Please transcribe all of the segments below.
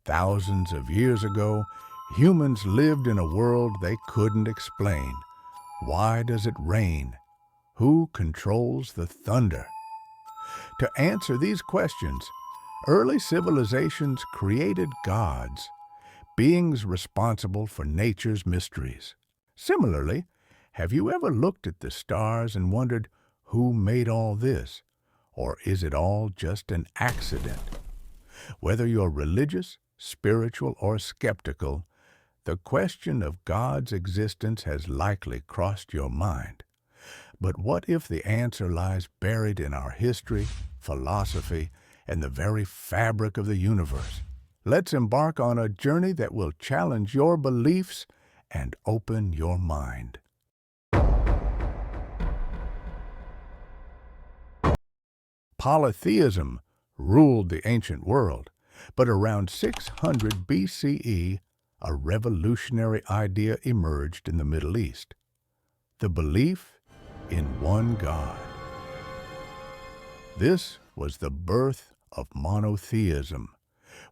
Thousands of years ago, humans lived in a world they couldn't explain. Why does it rain? Who controls the thunder? To answer these questions, early civilizations created gods, beings responsible for nature's mysteries. Similarly, have you ever looked at the stars and wondered who made all this? Or is it all just an accident? Whether you're religious, spiritual, or skeptical, the question of God's existence has likely crossed your mind. But what if the answer lies buried in our history, philosophy, and the very fabric of the universe? Let's embark on a journey that will challenge your beliefs and open your mind. Polytheism ruled the ancient world, but around 600 BCE, a revolutionary idea emerged in the Middle East: the belief in one God. This was the birth of monotheism,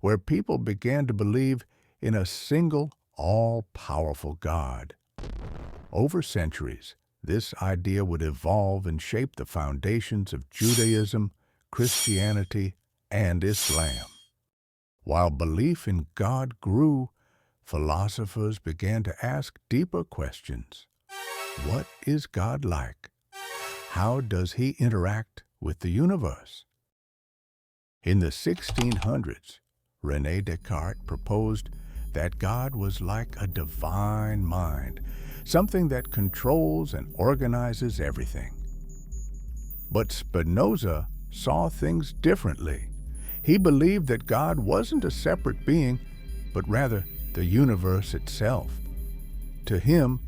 where people began to believe in a single, all-powerful God. Over centuries, this idea would evolve and shape the foundations of Judaism, Christianity, and Islam. While belief in God grew, philosophers began to ask deeper questions. What is God like? How does he interact with the universe? In the 1600s, René Descartes proposed that God was like a divine mind, something that controls and organizes everything. But Spinoza saw things differently. He believed that God wasn't a separate being, but rather the universe itself. To him,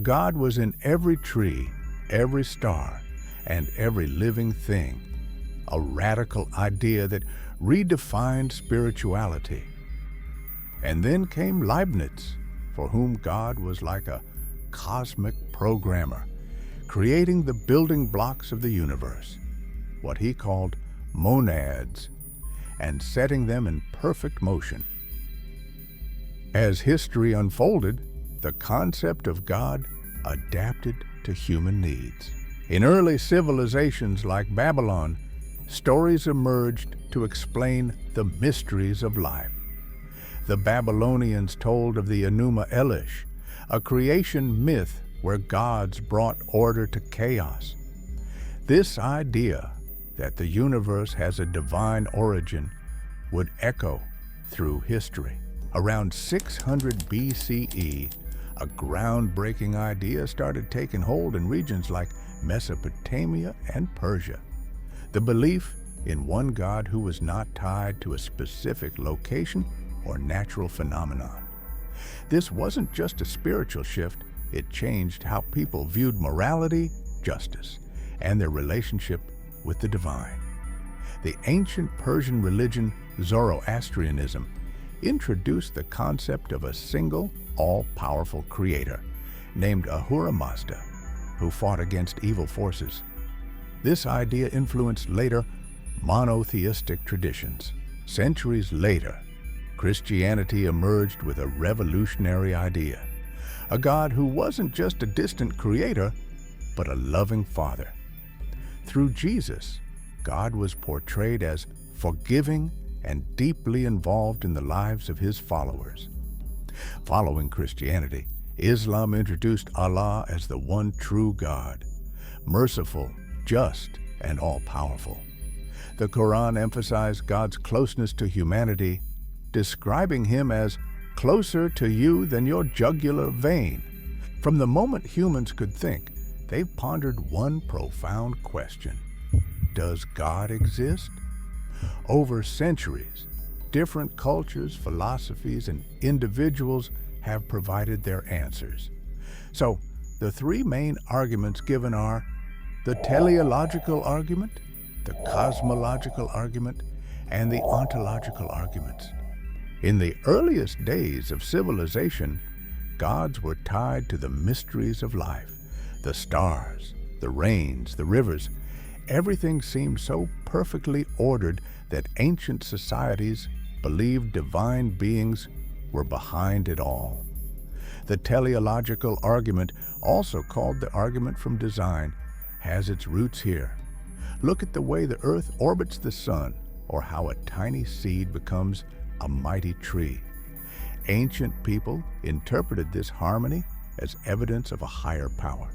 God was in every tree, every star, and every living thing, a radical idea that redefined spirituality. And then came Leibniz, for whom God was like a cosmic programmer, creating the building blocks of the universe, what he called monads, and setting them in perfect motion. As history unfolded, the concept of God adapted to human needs. In early civilizations like Babylon, stories emerged to explain the mysteries of life. The Babylonians told of the Enuma Elish, a creation myth where gods brought order to chaos. This idea that the universe has a divine origin would echo through history. Around 600 BCE, a groundbreaking idea started taking hold in regions like Mesopotamia and Persia. The belief in one God who was not tied to a specific location or natural phenomenon. This wasn't just a spiritual shift, it changed how people viewed morality, justice, and their relationship with the divine. The ancient Persian religion Zoroastrianism introduced the concept of a single, all-powerful creator named Ahura Mazda, who fought against evil forces. This idea influenced later monotheistic traditions. Centuries later, Christianity emerged with a revolutionary idea: a God who wasn't just a distant creator, but a loving Father. Through Jesus, God was portrayed as forgiving and deeply involved in the lives of his followers. Following Christianity, Islam introduced Allah as the one true God, merciful, just, and all-powerful. The Quran emphasized God's closeness to humanity, describing him as closer to you than your jugular vein. From the moment humans could think, they've pondered one profound question: does God exist? Over centuries, different cultures, philosophies, and individuals have provided their answers. So, the three main arguments given are the teleological argument, the cosmological argument, and the ontological arguments. In the earliest days of civilization, gods were tied to the mysteries of life, the stars, the rains, the rivers. Everything seemed so perfectly ordered that ancient societies believed divine beings were behind it all. The teleological argument, also called the argument from design, has its roots here. Look at the way the Earth orbits the Sun, or how a tiny seed becomes a mighty tree. Ancient people interpreted this harmony as evidence of a higher power.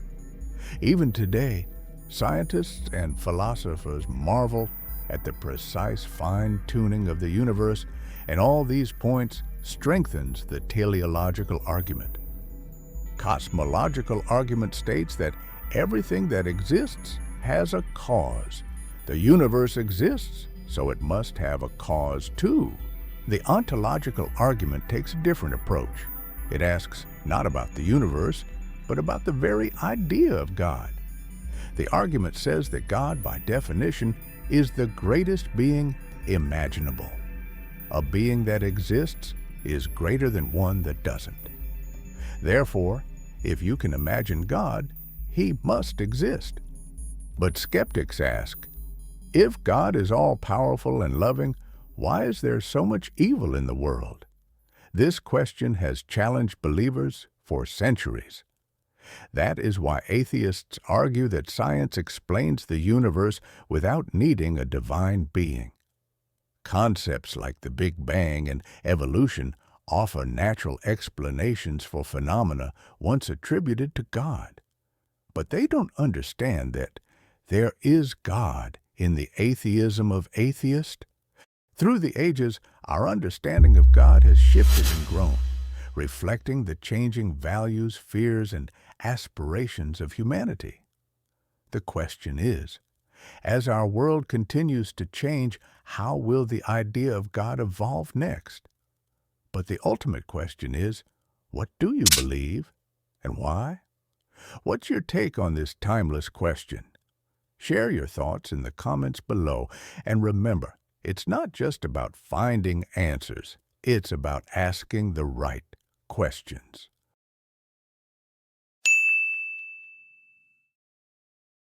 Even today, scientists and philosophers marvel at the precise fine-tuning of the universe, and all these points strengthens the teleological argument. Cosmological argument states that everything that exists has a cause. The universe exists, so it must have a cause too. The ontological argument takes a different approach. It asks not about the universe, but about the very idea of God. The argument says that God, by definition, is the greatest being imaginable. A being that exists is greater than one that doesn't. Therefore, if you can imagine God, He must exist. But skeptics ask, if God is all-powerful and loving, why is there so much evil in the world? This question has challenged believers for centuries. That is why atheists argue that science explains the universe without needing a divine being. Concepts like the Big Bang and evolution offer natural explanations for phenomena once attributed to God. But they don't understand that there is God in the atheism of atheists. Through the ages, our understanding of God has shifted and grown, reflecting the changing values, fears, and aspirations of humanity. The question is, as our world continues to change, how will the idea of God evolve next? But the ultimate question is, what do you believe and why? What's your take on this timeless question? Share your thoughts in the comments below, and remember, it's not just about finding answers, it's about asking the right questions.